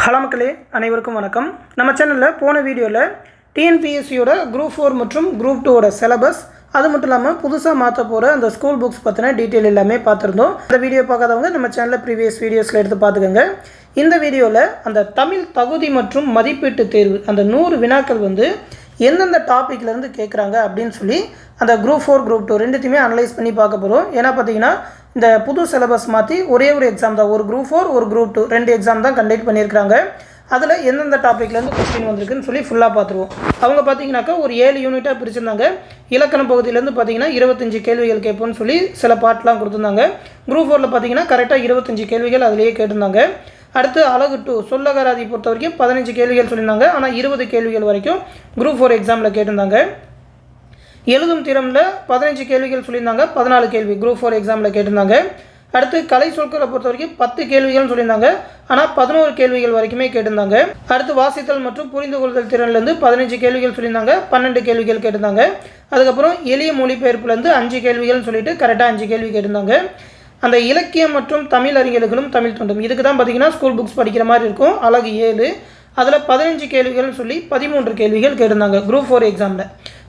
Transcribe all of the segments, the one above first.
Hello மக்களே, அனைவருக்கும் வணக்கம். நம்ம சேனலில் போன வீடியோவில் டிஎன்பிஎஸ்சியோட குரூப் 4 மற்றும் குரூப் 2ஓட சிலபஸ், அது மட்டும் இல்லாமல் புதுசாக மாற்ற போகிற அந்த ஸ்கூல் புக்ஸ் பற்றின டீட்டெயில் எல்லாமே பார்த்துருந்தோம். அந்த வீடியோ பார்க்காதவங்க நம்ம சேனலில் ப்ரீவியஸ் வீடியோஸில் எடுத்து பார்த்துக்கோங்க. இந்த வீடியோவில் அந்த தமிழ் தகுதி மற்றும் மதிப்பீட்டு தேர்வு அந்த 100 வினாக்கள் எந்தெந்த டாப்பிக்லேருந்து கேட்குறாங்க அப்படின்னு சொல்லி அந்த குரூப் 4 குரூப் 2 ரெண்டுத்தையுமே அனலைஸ் பண்ணி பார்க்க போகிறோம். ஏன்னா பார்த்தீங்கன்னா இந்த புது சிலபஸ் மாற்றி ஒரே ஒரு எக்ஸாம் தான், ஒரு குரூப் 4 ஒரு குரூப் 2 2 எக்ஸாம் தான் கண்டக்ட் பண்ணியிருக்காங்க. அதில் எந்தெந்த டாப்பிக்லேருந்து கொஸ்டின் வந்திருக்குன்னு சொல்லி ஃபுல்லாக பார்த்துருவோம். அவங்க பார்த்தீங்கன்னாக்கா ஒரு 7 யூனிட்டாக பிரிச்சிருந்தாங்க. இலக்கண பகுதியிலேருந்து பார்த்தீங்கன்னா 25 கேள்விகள் கேட்போன்னு சொல்லி சில பாட்டெலாம் கொடுத்துருந்தாங்க. குரூப் 4ல் பார்த்தீங்கன்னா கரெக்டாக 25 கேள்விகள் அதிலேயே கேட்டிருந்தாங்க. அடுத்து அழகு 2 சொல்லகராதி பொறுத்த வரைக்கும் 15 கேள்விகள் சொல்லியிருந்தாங்க. ஆனால் 20 கேள்விகள் வரைக்கும் குரூப் 4 எக்ஸாமில் கேட்டிருந்தாங்க. எழுதும் திறமில் 15 கேள்விகள் சொல்லியிருந்தாங்க, 14 கேள்வி குரூப் 4 எக்ஸாமில் கேட்டிருந்தாங்க. அடுத்து கலை சொற்களை பொறுத்த வரைக்கும் 10 கேள்விகள்னு சொல்லியிருந்தாங்க. ஆனால் 11 கேள்விகள் வரைக்குமே கேட்டிருந்தாங்க. அடுத்து வாசித்தல் மற்றும் புரிந்து கொள்தல் திறன்லேருந்து 15 கேள்விகள் சொல்லியிருந்தாங்க, 12 கேள்விகள் கேட்டிருந்தாங்க. அதுக்கப்புறம் எளிய மொழிபெயர்ப்புலேருந்து 5 கேள்விகள்னு சொல்லிட்டு கரெக்டாக 5 கேள்வி கேட்டிருந்தாங்க. அந்த இலக்கியம் மற்றும் தமிழ் அறிஞர்களும் தமிழ் தொண்டும் இதுக்கு தான் பார்த்தீங்கன்னா ஸ்கூல் புக்ஸ் படிக்கிற மாதிரி இருக்கும். அழகு 7 அதில் 15 கேள்விகள்னு சொல்லி 13 கேள்விகள் கேட்டிருந்தாங்க குரூப் 4 எக்ஸாமில்.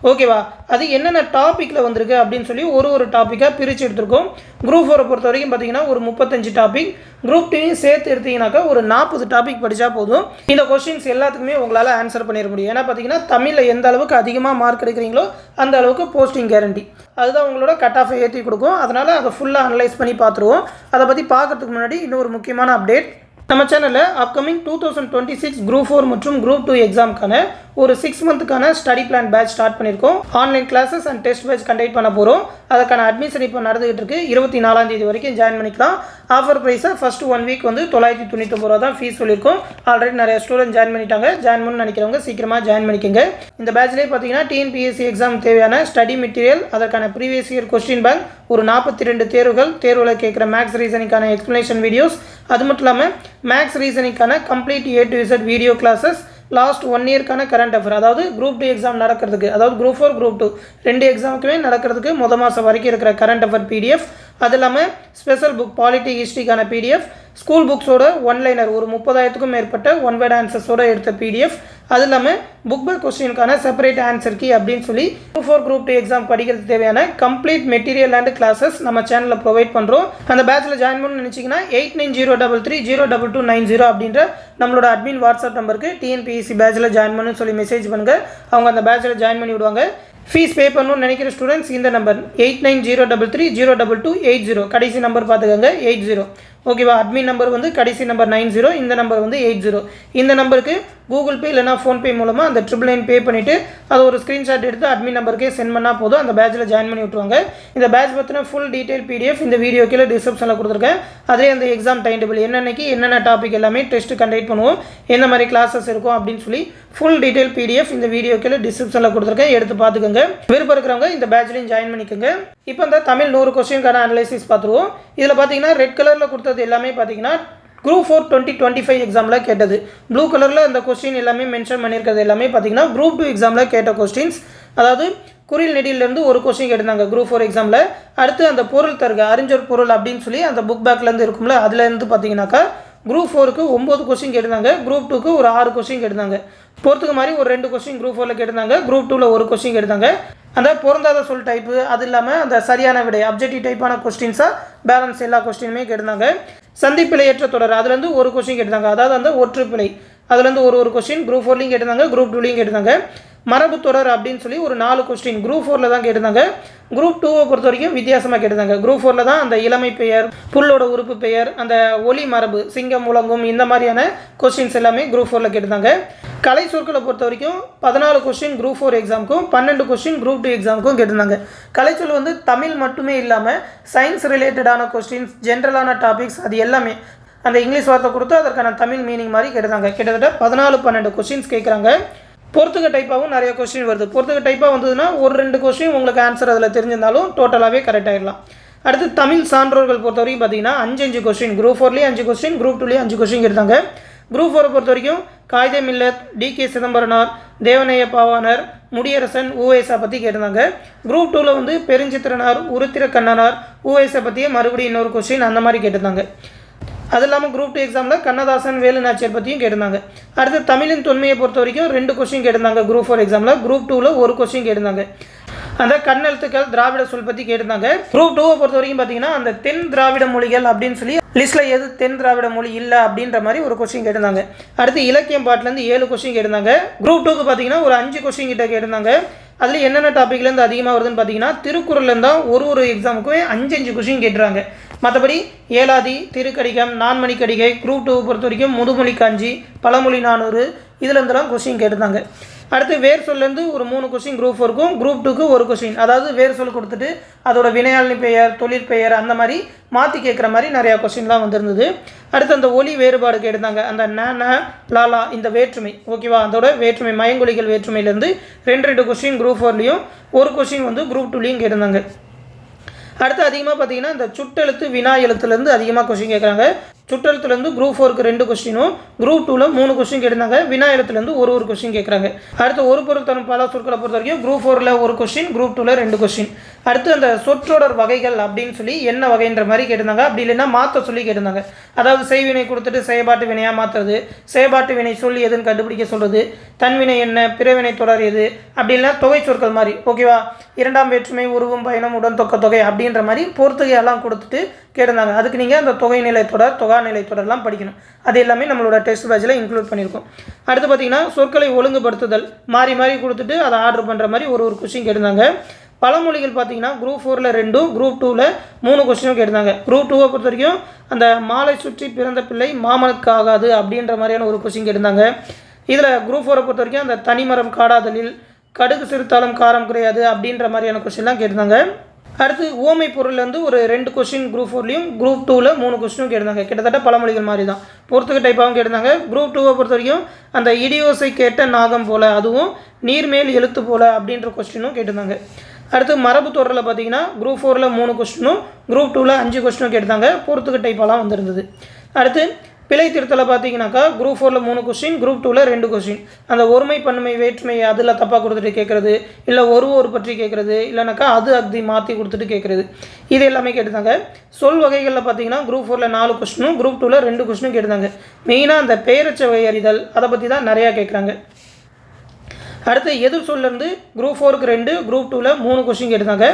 ஓகேவா? அது என்னென்ன டாப்பிக்கில் வந்திருக்கு அப்படின்னு சொல்லி ஒரு டாப்பிக்காக பிரித்து எடுத்துருக்கோம். குரூப் 4 பொறுத்த வரைக்கும் பார்த்தீங்கன்னா ஒரு 35 டாபிக், குரூப் 2 சேர்த்து எடுத்தீங்கன்னாக்கா ஒரு 40 டாபிக் படித்தா போதும். இந்த கொஸ்டின்ஸ் எல்லாத்துக்குமே உங்களால் ஆன்சர் பண்ணிட முடியும். ஏன்னா பார்த்தீங்கன்னா தமிழில் எந்த அளவுக்கு அதிகமாக மார்க் எடுக்கிறீங்களோ அந்த அளவுக்கு போஸ்டிங் கேரண்டி, அதுதான் உங்களோட கட் ஆஃபை ஏற்றி கொடுக்கும். அதனால் அதை ஃபுல்லாக அனலைஸ் பண்ணி பார்த்துருவோம். அதை பற்றி பார்க்கறதுக்கு முன்னாடி இன்னொரு முக்கியமான அப்டேட். நம்ம சேனலில் அப்கமிங் 2026 குரூப் 4 மற்றும் குரூப் 2 எக்ஸாமுக்கான ஒரு 6 மந்த்துக்கான ஸ்டடி பிளான் பேட்ச் ஸ்டார்ட் பண்ணியிருக்கோம். Online classes and test batch conduct பண்ண போகிறோம். அதுக்கான அட்மிஷன் இப்போ நடந்துகிட்டு இருக்குது. 24ஆம் தேதி வரைக்கும் ஜாயின் பண்ணிக்கலாம். ஆஃபர் ப்ரைஸாக ஃபஸ்ட்டு 1 வீக் 999 ரூபா தான் ஃபீஸ் சொல்லியிருக்கோம். ஆல்ரெடி நிறைய ஸ்டூடெண்ட் ஜாயின் பண்ணிட்டாங்க. ஜாயின் பண்ணணும்னு நினைக்கிறவங்க சீக்கிரமாக ஜாயின் பண்ணிக்கோங்க. இந்த பேட்ச்லேயே பார்த்தீங்கன்னா டிஎன்பிஎஸ்சி எக்ஸாம் தேவையான ஸ்டடி மெட்டீரியல், அதற்கான ப்ரீவியஸ் இயர் கொஸ்டின் பேங்க், ஒரு 42 தேர்வில் கேட்குற மேக்ஸ் ரீசனிங்கான எக்ஸ்ப்ளனேஷன் வீடியோஸ், அது மட்டும் இல்லாமல் மேக்ஸ் ரீசனிங்கான complete A to Z video classes, last 1 இயர்க்கான கரண்ட் அஃபேர், அதாவது குரூப் 2 எக்ஸாம் நடக்கிறதுக்கு, அதாவது குரூப் 4 குரூப் 2 2 எக்ஸாமுக்குமே நடக்கிறதுக்கு மாதம் வரைக்கும் இருக்கிற கரண்ட் அஃபேர் PDF, அது இல்லாமல் ஸ்பெஷல் புக் பாலிட்டி ஹிஸ்ட்ரிக்கான PDF, ஸ்கூல் புக்ஸோட ஒன்லைனர் ஒரு 30,000க்கும் மேற்பட்ட ஒன் வேர்ட் ஆன்சர்ஸோட எடுத்த PDF, அது இல்லாமல் புக் பை கொஸ்டினுக்கான செப்பரேட் ஆன்சர் கீ அப்படின்னு சொல்லி குரூப் 4 குரூப் 2 எக்ஸாம் படிக்கிறதுக்கு தேவையான கம்ப்ளீட் மெட்டீரியல் அண்ட் கிளாஸஸ் நம்ம சேனலில் ப்ரொவைட் பண்ணுறோம். அந்த பேட்சில் ஜாயின் பண்ணணும்னு நினச்சிங்கன்னா 8903302290 அப்படின்ற நம்மளோட அட்மின் வாட்ஸ்அப் நம்பருக்கு டிஎன்பிஎஸ்சி பேட்சில் ஜாயின் பண்ணணும்னு சொல்லி மெசேஜ் பண்ணுங்கள். அவங்க அந்த பேட்சில் ஜாயின் பண்ணி விடுவாங்க. ஃபீஸ் பே பண்ணணும்னு நினைக்கிற ஸ்டூடெண்ட்ஸ் இந்த நம்பர் 8903302280, கடைசி நம்பர் பார்த்துக்கோங்க 80. ஓகேவா? அட்மின் நம்பர் கடைசி நம்பர் 90, இந்த நம்பர் 80. இந்த நம்பருக்கு கூகுள் பே இல்லைனா ஃபோன்பே மூலமாக அந்த 999 பே பண்ணிவிட்டு அதை ஒரு ஸ்க்ரீன்ஷாட் எடுத்து அட்மின் நம்பருக்கே சென்ட் பண்ணால் போதும். அந்த பேட்சில் ஜாயின் பண்ணி விட்டுருவாங்க. இந்த பேட்ச் பற்றின ஃபுல் டீட்டெயில் PDF இந்த வீடியோ கீழே டிஸ்கிரிப்ஷனில் கொடுத்துருக்கேன். அதே அந்த எக்ஸாம் டைம் டேபிள் என்னென்னக்கு என்னென்ன டாபிக் எல்லாமே டெஸ்ட் கண்டக்ட் பண்ணுவோம், எந்த மாதிரி கிளாஸஸ் இருக்கும் அப்படின்னு சொல்லி ஃபுல் டீட்டெயில் PDF இந்த வீடியோ கீழே டிஸ்கிரிப்ஷனில் கொடுத்துருக்கேன். எடுத்து பார்த்துக்கோங்க. விருப்பம் இருக்கிறவங்க இந்த பேட்ச்லையும் ஜாயின் பண்ணிக்கோங்க. இப்போ இந்த தமிழ் 100 கொஸ்டினுக்கான அனலைசிஸ் பார்த்துருவோம். இதில் பார்த்தீங்கன்னா ரெட் கலரில் கொடுத்தது எல்லாமே பார்த்தீங்கன்னா குரூப் 4 2025 எக்ஸாமில் கேட்டது. ப்ளூ கலரில் அந்த கொஸ்டின் எல்லாமே மென்ஷன் பண்ணியிருக்கிறது எல்லாமே பார்த்தீங்கன்னா குரூப் 2 எக்ஸாமில் கேட்ட கொஸ்டின்ஸ். அதாவது குறில் நெடியிலேருந்து ஒரு கொஸ்டின் கேட்டிருந்தாங்க குரூப் 4 எக்ஸாமில். அடுத்து அந்த பொருள் தருக அறிஞர் பொருள் அப்படின்னு சொல்லி அந்த புக் பேக்லேருந்து இருக்கும்ல, அதுலேருந்து பார்த்தீங்கன்னாக்கா குரூப் 4க்கு 9 கொஸ்டின் கேட்டிருந்தாங்க, குரூப் 2க்கு ஒரு 6 கொஸ்டின் கேட்டிருந்தாங்க. பொறுத்துக்கு மாதிரி ஒரு 2 கொஸ்டின் குரூப் 4ல் கேட்டிருந்தாங்க, குரூப் 2ல் ஒரு கொஸ்டின் கேட்டிருந்தாங்க. அந்த பொருந்தாத சொல் டைப்பு, அது இல்லாமல் அந்த சரியான விடை அப்ஜெக்டிவ் டைப்பான கொஸ்டின்ஸாக பேலன்ஸ் எல்லா கொஸ்டினுமே கேட்டிருந்தாங்க. சந்திப்பிழையற்ற தொடர் அதுலேருந்து ஒரு கொஸ்டின் கேட்டிருந்தாங்க, அதாவது அந்த ஒற்றுப்பிழை அதுலேருந்து ஒரு கொஸ்டின் குரூப் 4லையும் கேட்டிருந்தாங்க, குரூப் 2லையும் கேட்டிருந்தாங்க. மரபு தொடர் அப்படின்னு சொல்லி ஒரு 4 கொஸ்டின் குரூப் 4ல் தான் கேட்டிருந்தாங்க. குரூப் 2வை பொறுத்த வரைக்கும் வித்தியாசமாக கேட்டிருந்தாங்க. குரூப் 4ல் தான் அந்த இளமை பெயர், புல்லோட உறுப்பு பெயர், அந்த ஒலி மரபு, சிங்கம் முழங்கும், இந்த மாதிரியான கொஸ்டின்ஸ் எல்லாமே குரூப் 4ல் கேட்டிருந்தாங்க. கலை சொற்களை பொறுத்த வரைக்கும் 14 கொஸ்டின் குரூப் 4 எக்ஸாமுக்கும் 12 கொஸ்டின் குரூப் 2 எக்ஸாமுக்கும் கேட்டிருந்தாங்க. கலைச்சொல் தமிழ் மட்டுமே இல்லாமல் சயின்ஸ் ரிலேட்டடான கொஸ்டின்ஸ், ஜென்ரலான டாபிக்ஸ், அது எல்லாமே அந்த இங்கிலீஷ் வார்த்தை கொடுத்து அதற்கான தமிழ் மீனிங் மாதிரி கேட்டிருந்தாங்க. கிட்டத்தட்ட 14-12 கொஸ்டின்ஸ் கேட்குறாங்க. பொறுத்துக்க டைப்பாகவும் நிறைய கொஸ்டின் வருது. பொறுத்துக்க டைப்பாக வந்ததுன்னா ஒரு 2 கொஸ்டின் உங்களுக்கு ஆன்சர் அதில் தெரிஞ்சிருந்தாலும் டோட்டலாகவே கரெக்ட் ஆகிடலாம். அடுத்து தமிழ் சான்றோர்கள் பொறுத்த வரைக்கும் பார்த்தீங்கன்னா 5 கொஸ்டின் குரூப் 4லேயே 5 கொஸ்டின், குரூப் 2லேயே 5 கொஸ்டின் கேட்டாங்க. குரூப் 4 பொறுத்த வரைக்கும் காயிதே மில்லத், DK சிதம்பரனார், தேவநேய பாவாணர், முடியரசன், ஊவேசா பற்றி கேட்டிருந்தாங்க. குரூப் 2ல் பெருஞ்சித்திரனார், உருத்திர கண்ணனார், ஊவேசா பற்றியே மறுபடியும் இன்னொரு கொஸ்டின் அந்த மாதிரி கேட்டிருந்தாங்க. அது இல்லாமல் குரூப் 2 எக்ஸாமில் கண்ணதாசன் வேலு நாச்சியார் பற்றியும் கேட்டிருந்தாங்க. அடுத்து தமிழின் தொன்மையை பொறுத்த வரைக்கும் 2 கொஸ்டின் கேட்டிருந்தாங்க குரூப் 4 எக்ஸாமில். குரூப் 2ல் 1 கொஸ்டின் கேட்டிருந்தாங்க. அந்த கண்ணெழுத்துக்கள் திராவிட சொல் பற்றி கேட்டிருந்தாங்க. குரூப் 2 பொறுத்த வரைக்கும் பார்த்தீங்கன்னா அந்த தென் திராவிட மொழிகள் அப்படின்னு சொல்லி லிஸ்ட்டில் எது தென் திராவிட மொழி இல்லை அப்படின்ற மாதிரி ஒரு கொஸ்டின் கேட்டிருந்தாங்க. அடுத்து இலக்கியம் பாட்டிலேருந்து 7 கொஸ்டின் கேட்டிருந்தாங்க. குரூப் 2க்கு பார்த்தீங்கன்னா ஒரு 5 கொஸ்டின் கிட்ட கேட்டிருந்தாங்க. அதில் என்னென்ன டாப்பிக்லேருந்து அதிகமாக வருதுன்னு பார்த்தீங்கன்னா திருக்குறள்லேருந்து தான் ஒரு எக்ஸாமுக்குமே 5 கொஸ்டின் கேட்டுறாங்க. மற்றபடி ஏலாதி, திருக்கடிகம், நான்மணிக்கடிகை, குரூப் 2 பொறுத்த வரைக்கும் முதுமொழி காஞ்சி, பழமொழி 400 இதுலேருந்துலாம் கொஸ்டின் கேட்டிருந்தாங்க. அடுத்து வேர் சொல்லேருந்து ஒரு 3 கொஸ்டின் குரூப் 4க்கும், குரூப் 2க்கு ஒரு கொஸ்டின். அதாவது வேர் சொல் கொடுத்துட்டு அதோட வினையாளி பெயர், தொழிற்பெயர் அந்த மாதிரி மாற்றி கேட்குற மாதிரி நிறையா கொஸ்டின்லாம் வந்திருந்தது. அடுத்து அந்த ஒலி வேறுபாடு கேட்டிருந்தாங்க. அந்த ந லாலா இந்த வேற்றுமை ஓகேவா, அதோட வேற்றுமை மயங்கொலிகள் வேற்றுமையிலேருந்து 2 கொஸ்டின் குரூப் 4லையும், ஒரு கொஸ்டின் வந்து குரூப் 2லையும் கேட்டிருந்தாங்க. அடுத்து அதிகமாக பார்த்தீங்கன்னா இந்த சுட்டெழுத்து வினா எழுத்துலேருந்து அதிகமாக கொஸ்டின் கேட்குறாங்க. சுட்டெழுத்துலேருந்து குரூப் 4க்கு 2 கொஸ்டினும், குரூப் 2ல் 3 கொஸ்டின் கேட்டிருந்தாங்க. வினா எழுத்துலேருந்து ஒரு கொஸ்டின் கேட்குறாங்க. அடுத்து ஒரு பொருள் தரும் பல சொற்களை பொறுத்த வரைக்கும் குரூப் 4ல் 1 கொஸ்டின், குரூப் 2ல் 2 கொஸ்டின். அடுத்து அந்த சொற்றொடர் வகைகள் அப்படின்னு சொல்லி என்ன வகைன்ற மாதிரி கேட்டிருந்தாங்க. அப்படி இல்லைன்னா மாற்ற சொல்லி கேட்டிருந்தாங்க. அதாவது செய்வினை கொடுத்துட்டு செயற்பாட்டு வினையாக மாற்றுறது, செயற்பாட்டு வினை சொல்லி எதுன்னு கண்டுபிடிக்க சொல்கிறது, தன்வினை என்ன, பிறவினை தொடர் எது, அப்படி இல்லைனா தொகை சொற்கள் மாதிரி ஓகேவா, இரண்டாம் வேற்றுமை, உருவம், பயணம், உடன் தொக்க தொகை அப்படின்ற மாதிரி பொறுத்துகையெல்லாம் கொடுத்துட்டு கேட்டிருந்தாங்க. அதுக்கு நீங்கள் அந்த தொகை நிலை தொடர், தொகா நிலை தொடர்லாம் படிக்கணும். அது எல்லாமே நம்மளோட டெஸ்ட் பேட்சில் இன்க்ளூட் பண்ணியிருக்கோம். அடுத்து பார்த்தீங்கன்னா சொற்களை ஒழுங்குபடுத்துதல் மாறி மாறி கொடுத்துட்டு அதை ஆர்டர் பண்ணுற மாதிரி ஒரு கொஸ்டின் கேட்டிருந்தாங்க. பழமொழிகள் பார்த்தீங்கன்னா குரூப் 4ல் 2, குரூப் 2ல் 3 கொஸ்டினும் கேட்டிருந்தாங்க. குரூப் 2வை பொறுத்த வரைக்கும் அந்த மாலை சுற்றி பிறந்த பிள்ளை மாமனுக்கு ஆகாது அப்படின்ற மாதிரியான ஒரு கொஸ்டின் கேட்டிருந்தாங்க. இதில் குரூப் 4 பொறுத்த வரைக்கும் அந்த தனிமரம் காடாதலில், கடுகு சிறுத்தாலும் காரம் குறையாது அப்படின்ற மாதிரியான கொஸ்டின்லாம் கேட்டிருந்தாங்க. அடுத்து ஓமை பொருள்லேருந்து ஒரு 2 கொஸ்டின் குரூப் 4லையும், குரூப் 2ல் 3 கொஸ்டினும் கேட்டிருந்தாங்க. கிட்டத்தட்ட பழமொழிகள் மாதிரி தான், பொறுத்துக்கு டைப்பாகவும் கேட்டிருந்தாங்க. குரூப் 2வை பொறுத்த வரைக்கும் அந்த இடியோசை கேட்ட நாகம் போல், அதுவும் நீர்மேல் எழுத்து போல் அப்படின்ற கொஸ்டினும் கேட்டிருந்தாங்க. அடுத்து மரபு தொடரில் பார்த்தீங்கன்னா குரூப் 4ல் 3 கொஸ்டினும், குரூப் 2ல் 5 கொஸ்டினும் கேட்டிருந்தாங்க. பொறுத்துக்கு டைப்பாலாம் வந்திருந்தது. அடுத்து பிழை திருத்தலை பார்த்தீங்கன்னாக்கா குரூப் 4ல் 3 கொஸ்டின், குரூப் 2ல் 2 கொஸ்டின். அந்த ஒருமை பன்மை வேற்றுமை அதில் தப்பாக கொடுத்துட்டு கேட்குறது, இல்லை ஒரு பற்றி கேட்குறது, இல்லைனாக்கா அது அக்தி மாற்றி கொடுத்துட்டு கேட்குறது, இது எல்லாமே கேட்டிருந்தாங்க. சொல் வகைகளில் பார்த்தீங்கன்னா குரூப் 4ல் 4 கொஸ்டினும், குரூப் 2ல் 2 கொஸ்டினும் கேட்டிருந்தாங்க. மெயினாக அந்த பெயரச்ச அறிதல் அதை பற்றி தான் நிறையா கேட்குறாங்க. அடுத்து எதிர் சொல்லேருந்து குரூப் 4க்கு 2, குரூப் 2ல் 3 கொஸ்டின் கேட்டிருந்தாங்க.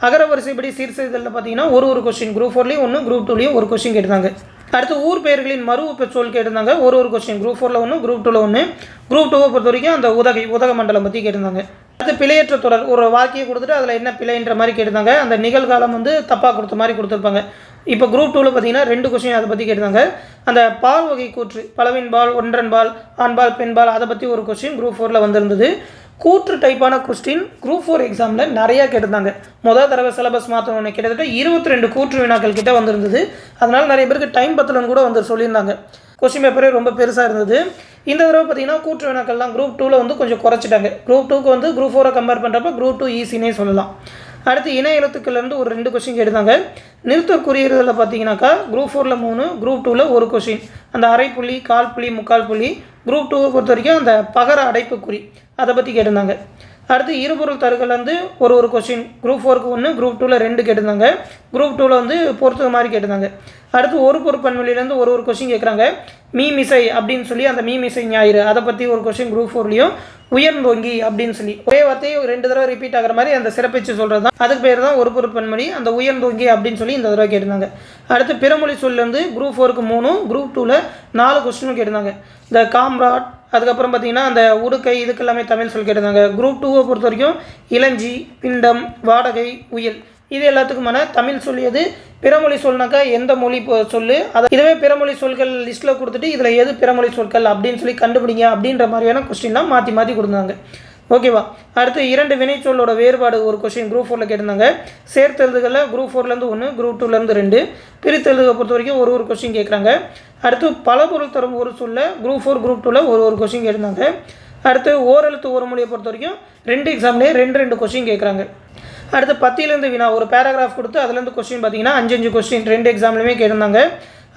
அகர வரிசைப்படி சீர்செய்தலில் பார்த்தீங்கன்னா ஒரு கொஸ்டின், குரூப் 4லையும் 1, குரூப் 2லையும் 1 கொஸ்டின் கேட்டிருந்தாங்க. அடுத்து ஊர் பெயர்களின் மறு சொல் கேட்டிருந்தாங்க. ஒரு கொஸ்டின், குரூப் 4ல் 1, குரூப் 2ல் 1. குரூப் 2வை பொறுத்த வரைக்கும் அந்த உதக மண்டலம் பற்றி கேட்டிருந்தாங்க. அடுத்து பிழையற்ற தொடர் ஒரு வாக்கியம் கொடுத்துட்டு அதில் என்ன பிழைன்ற மாதிரி கேட்டிருந்தாங்க. அந்த நிகழ்காலம் வந்து தப்பாக கொடுத்த மாதிரி கொடுத்துருப்பாங்க. இப்போ குரூப் 2ல் பார்த்தீங்கன்னா 2 கொஸ்டின் அதை பற்றி கேட்டிருந்தாங்க. அந்த பால் வகை கூற்று, பலவின்பால், ஒன்றன்பால், ஆண்பால், பெண்பால் அதை பற்றி ஒரு கொஸ்டின் குரூப் 4ல் வந்திருந்தது. கூற்று டைப்பான கொஸ்டின் குரூப் 4 எக்ஸாமில் நிறையா கேட்டிருந்தாங்க. முதல் தடவை சிலபஸ் மாற்றணும்னு கிட்டத்தட்ட 22 கூற்று வினாக்கள் கிட்ட வந்திருந்தது. அதனால் நிறைய பேருக்கு டைம் பத்தலன்னு கூட வந்து சொல்லியிருந்தாங்க. கொஸ்டின் பேப்பரே ரொம்ப பெருசாக இருந்தது. இந்த தடவை பார்த்தீங்கன்னா கூற்று வினாக்கள்லாம் குரூப் 2ல் வந்து கொஞ்சம் குறைச்சிட்டாங்க. குரூப் 2க்கு வந்து குரூப் 4 கம்பேர் பண்ணுறப்ப குரூப் 2 ஈஸினே சொல்லலாம். அடுத்து இணை எழுத்துக்கள்லேருந்து ஒரு 2 கொஸ்டின் கேட்டிருந்தாங்க. நிறுத்தற் குறியீடுகளில் பார்த்தீங்கன்னாக்கா குரூப் 4ல் 3, குரூப் 2ல் 1 கொஸ்டின். அந்த அரைப்புள்ளி, கால் புள்ளி, முக்கால் புள்ளி. குரூப் 2வை பொறுத்த வரைக்கும் அந்த பகர அடைப்புக்குறி அதை பற்றி கேட்டிருந்தாங்க. அடுத்து இருபொருள் தருகள்லேருந்து ஒரு கொஸ்டின், குரூப் 4க்கு 1, குரூப் 2ல் 2 கேட்டிருந்தாங்க. குரூப் 2ல் வந்து பொறுத்தது மாதிரி கேட்டிருந்தாங்க. அடுத்து ஒரு பொருட்பன்மொழியிலேருந்து ஒரு கொஸ்டின் கேட்குறாங்க. மீமிசை அப்படின்னு சொல்லி அந்த மீமிசை ஞாயிறு அதை பற்றி ஒரு கொஸ்டின் குரூப் 4லையும், உயர்ந்தோங்கி அப்படின்னு சொல்லி ஒரே வார்த்தையை 2 தடவை ரிப்பீட் ஆகிற மாதிரி அந்த சிறப்பிச்சு சொல்கிறது தான், அதுக்கு பேர் தான் ஒரு பொருட்பன்மொழி. அந்த உயர்ந்தோங்கி அப்படின்னு சொல்லி இந்த தடவை கேட்டிருந்தாங்க. அடுத்து பிறமொழி சொல்லேருந்து குரூப் 4க்கு 3, குரூப் 2ல் 4 கொஸ்டினும் கேட்டிருந்தாங்க. இந்த காம்ராட், அதுக்கப்புறம் பார்த்தீங்கன்னா அந்த உடுக்கை இதுக்கு எல்லாமே தமிழ் சொல் கேட்டிருந்தாங்க. குரூப் 2வை பொறுத்த வரைக்கும் இளஞ்சி, பிண்டம், வாடகை, உயில் இது எல்லாத்துக்குமான தமிழ் சொல்லியது. பிறமொழி சொல்னாக்கா எந்த மொழி சொல்லு, அதை இதுவே பிறமொழி சொல்கள் லிஸ்ட்டில் கொடுத்துட்டு இதில் எது பிறமொழி சொற்கள் அப்படின்னு சொல்லி கண்டுபிடிங்க அப்படின்ற மாதிரியான கொஸ்டின்லாம் மாற்றி கொடுத்தாங்க. ஓகேவா. அடுத்து 2 வினைச்சொல்லோட வேறுபாடு ஒரு கொஸ்டின் குரூப் 4ல் கேட்டிருந்தாங்க. சேர்த்தெழுதுகளில் குரூப் 4லேருந்து 1, குரூப் 2லேருந்து 2. பிரித்தெழுதுகளை பொறுத்த வரைக்கும் ஒரு கொஸ்டின் கேட்குறாங்க. அடுத்து பல பொருள் தரும் ஒரு சொல்ல குரூப் 4, குரூப் 2ல் ஒரு கொஸ்டின் கேட்டிருந்தாங்க. அடுத்து ஓரெழுத்து ஒரு மொழியை பொறுத்த வரைக்கும் 2 எக்ஸாம்லேயே 2 கொஸ்டின் கேட்குறாங்க. அடுத்து 10லேருந்து வினா ஒரு பேராகிராஃப் கொடுத்து அதுலேருந்து கொஸ்டின் பார்த்தீங்கன்னா 5 கொஸ்டின் 2 எக்ஸாம்லையுமே கேட்டிருந்தாங்க.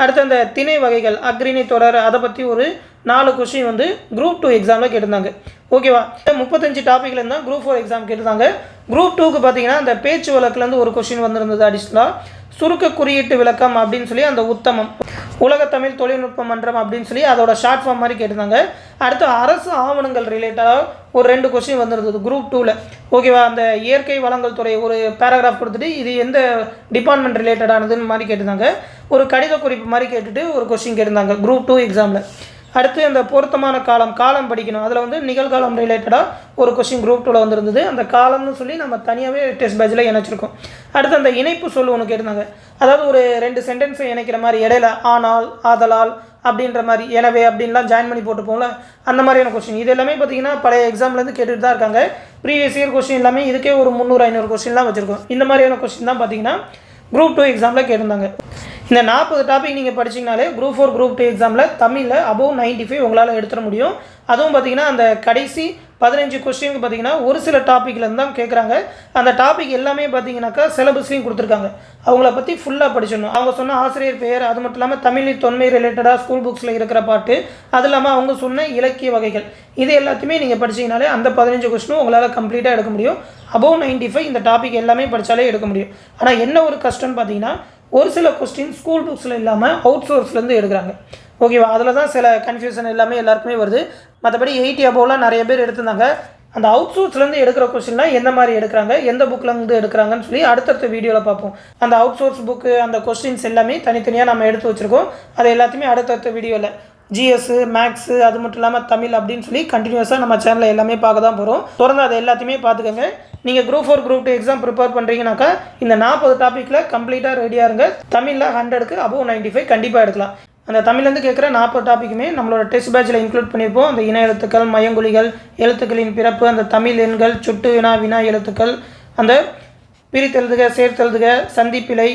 அடுத்து அந்த திணை வகைகள் அக்ரிணை தொடர் அதை பற்றி ஒரு 4 கொஸ்டின் வந்து குரூப் 2 எக்ஸாமில் கேட்டிருந்தாங்க. ஓகேவா. 35 டாப்பிக்கில் இருந்தால் குரூப் 4 எக்ஸாம் கேட்டிருந்தாங்க. குரூப் 2க்கு பார்த்தீங்கன்னா அந்த பேச்சு வழக்குலேருந்து ஒரு கொஸ்டின் வந்திருந்தது அடிஷ்னலாக. சுருக்க குறியீட்டு விளக்கம் அப்படின்னு சொல்லி அந்த உத்தமம், உலக தமிழ் தொழில்நுட்ப மன்றம் அப்படின்னு சொல்லி அதோட ஷார்ட் ஃபார்ம் மாதிரி கேட்டிருந்தாங்க. அடுத்து அரசு ஆவணங்கள் ரிலேட்டடாக ஒரு 2 கொஸ்டின் வந்துருந்தது குரூப் 2ல். ஓகேவா, அந்த இயற்கை வளங்கள் துறை ஒரு பேராகிராஃப் கொடுத்துட்டு இது எந்த டிபார்ட்மெண்ட் ரிலேட்டடானதுன்னு மாதிரி கேட்டிருந்தாங்க. ஒரு கடித குறிப்பு மாதிரி கேட்டுட்டு ஒரு கொஸ்டின் கேட்டிருந்தாங்க குரூப் 2 எக்ஸாமில். அடுத்து அந்த பொருத்தமான காலம் படிக்கணும். அதில் வந்து நிகழ்காலம் ரிலேட்டடாக ஒரு கொஸ்டின் குரூப் 2ல் வந்துருந்தது. அந்த காலம்னு சொல்லி நம்ம தனியாகவே டெஸ்ட் பேட்சில் இணைச்சிருக்கோம். அடுத்து அந்த இணைப்பு சொல் ஒன்று கேட்டிருந்தாங்க. அதாவது ஒரு 2 சென்டென்ஸை இணைக்கிற மாதிரி இடையில ஆனால், ஆதலால் அப்படின்ற மாதிரி, எனவே அப்படின்லாம் ஜாயின் பண்ணி போட்டுப்போம்ல, அந்த மாதிரியான கொஸ்டின். இது எல்லாமே பார்த்தீங்கன்னா பழைய எக்ஸாம்லேருந்து கேட்டுட்டு தான் இருக்காங்க. ப்ரீவியஸ் இயர் கொஸ்டின் எல்லாமே இதுக்கே ஒரு 300-500 கொஸ்டின்லாம் வச்சுருக்கோம். இந்த மாதிரியான கொஸ்டின் தான் பார்த்தீங்கன்னா குரூப் 2 எக்ஸாமில் கேட்டிருந்தாங்க. இந்த 40 டாபிக் நீங்கள் படிச்சிங்கனாலே குரூப் 4 குரூப் 2 எக்ஸாமில் தமிழில் அபோவ் 95 உங்களால் எடுத்துட முடியும். அதுவும் பார்த்தீங்கன்னா அந்த கடைசி 15 கொஸ்டினுக்கு பார்த்தீங்கன்னா ஒரு சில டாப்பிக்லேருந்து தான் கேட்குறாங்க. அந்த டாபிக் எல்லாமே பார்த்தீங்கன்னாக்கா சிலபஸ்லையும் கொடுத்துருக்காங்க. அவங்கள பற்றி ஃபுல்லாக படிச்சிடணும். அவங்க சொன்ன ஆசிரியர் பெயர், அது மட்டும் இல்லாமல் தமிழில் தொன்மை ரிலேட்டடாக ஸ்கூல் புக்ஸில் இருக்கிற பாட்டு, அது இல்லாமல் அவங்க சொன்ன இலக்கிய வகைகள், இது எல்லாத்தையுமே நீங்கள் படிச்சிங்கனாலே அந்த 15 கொஸ்டினும் உங்களால் கம்ப்ளீட்டாக எடுக்க முடியும். அபோவ் 95 இந்த டாபிக் எல்லாமே படித்தாலே எடுக்க முடியும். ஆனால் என்ன ஒரு கஷ்டம்னு பார்த்தீங்கன்னா ஒரு சில கொஸ்டின் ஸ்கூல் புக்ஸில் இல்லாமல் அவுட் சோர்ஸ்லேருந்து எடுக்கிறாங்க. ஓகேவா, அதில் தான் சில கன்ஃபியூஷன் எல்லாமே எல்லாருக்குமே வருது. மற்றபடி 80 அபோவ்லாம் நிறைய பேர் எடுத்திருந்தாங்க. அந்த அவுட் சோர்ஸ்லேருந்து எடுக்கிற கொஸ்டின்லாம் எந்த மாதிரி எடுக்கிறாங்க, எந்த புக்கிலேருந்து எடுக்கிறாங்கன்னு சொல்லி அடுத்தடுத்த வீடியோவில் பார்ப்போம். அந்த அவுட் சோர்ஸ் புக்கு அந்த கொஸ்டின்ஸ் எல்லாமே தனித்தனியாக நம்ம எடுத்து வச்சுருக்கோம். அது எல்லாத்தையுமே அடுத்தடுத்த வீடியோவில் ஜிஎஸ்ஸு, மேக்ஸு, அது மட்டும் இல்லாமல் தமிழ் அப்படின்னு சொல்லி கண்டினியூஸாக நம்ம சேனலில் எல்லாமே பார்க்க தான் போகிறோம். தொடர்ந்து அதை எல்லாத்தையுமே பார்த்துக்கோங்க. நீங்கள் குரூப் 4 குரூப் 2 எக்ஸாம் ப்ரிப்பேர் பண்ணுறீங்கனாக்கா இந்த 40 டாப்பிக்கில் கம்ப்ளீட்டாக ரெடியாக இருங்க. தமிழில் 100க்கு அபோவ் 95 கண்டிப்பாக எடுக்கலாம். அந்த தமிழ்லேருந்து கேட்குற 40 டாப்பிக்குமே நம்மளோட டெஸ்ட் பேட்சில் இன்க்ளூட் பண்ணியிருப்போம். அந்த இன எழுத்துக்கள், மயங்குலிகள், எழுத்துக்களின் பிறப்பு, அந்த தமிழ் எண்கள், சுட்டு வினா எழுத்துக்கள், அந்த பிரித்தெழுதுக, சேர்த்தெழுதுக, சந்திப்பிழை,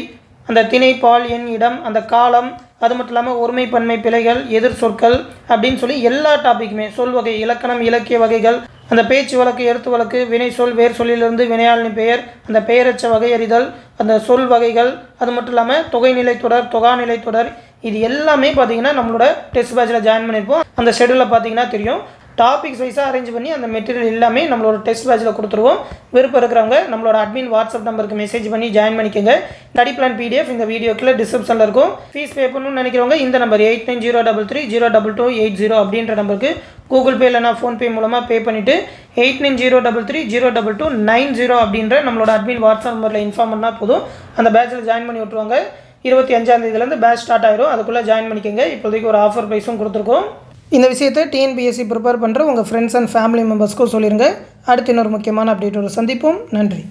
அந்த திணை, பால், எண், இடம், அந்த காலம், அது மட்டும் இல்லாமல் ஒருமை பன்மை பிழைகள், எதிர் சொற்கள் அப்படின்னு சொல்லி எல்லா டாப்பிக்குமே, சொல் வகை, இலக்கணம், இலக்கிய வகைகள், அந்த பேச்சு வழக்கு, எழுத்து வழக்கு, வினை சொல், வேர் சொல்லிலிருந்து வினையாளனி பெயர், அந்த பெயரச்ச வகையறிதல், அந்த சொல் வகைகள், அது மட்டும் இல்லாமல் தொகைநிலை தொடர், தொகாநிலை தொடர், இது எல்லாமே பார்த்தீங்கன்னா நம்மளோட டெஸ்ட் பேட்சில் ஜாயின் பண்ணியிருப்போம். அந்த ஷெடியூலில் பார்த்தீங்கன்னா தெரியும். டாபிக்ஸ் வைஸாக அரேஞ்ச் பண்ணி அந்த மெட்டீரியல் எல்லாமே நம்மளோட டெஸ்ட் பேட்சில் கொடுத்துருவோம். விருப்பம் இருக்கிறவங்க நம்மளோட அட்மின் வாட்ஸ்அப் நம்பருக்கு மெசேஜ் பண்ணி ஜாயின் பண்ணிக்கோங்க. ஸ்டடி பிளான் PDF இந்த வீடியோக்குள்ள டிஸ்கிரிப்ஷனில் இருக்கும். ஃபீஸ் பே பண்ணணும்னு நினைக்கிறவங்க இந்த நம்பர் 8903302280 அப்படின்ற நம்பருக்கு கூகுள் பே இல்லைனா ஃபோன்பே மூலமாக பே பண்ணிவிட்டு 8903302290 அப்படின்ற நம்மளோட அட்மின் வாட்ஸ்அப் நம்பரில் இன்ஃபார்ம் பண்ணால் போதும். அந்த பேட்சில் ஜாயின் பண்ணி விட்ருவாங்க. 25ஆம் தேதியிலேருந்து பேட்ச் ஸ்டார்ட் ஆயிரும். அதுக்குள்ளே ஜாயின் பண்ணிக்கோங்க. இப்போதைக்கு ஒரு ஆஃபர் ப்ரைஸும் கொடுத்துருக்கோம். இந்த விஷயத்தை TNPSC ப்ரிப்பேர் பண்ணுற உங்கள் ஃப்ரெண்ட்ஸ் அண்ட் ஃபேமிலி மெம்பர்ஸ்க்கும் சொல்லிடுங்க. அடுத்து இன்னொரு முக்கியமான அப்டேட்டோடு சந்திப்போம். நன்றி.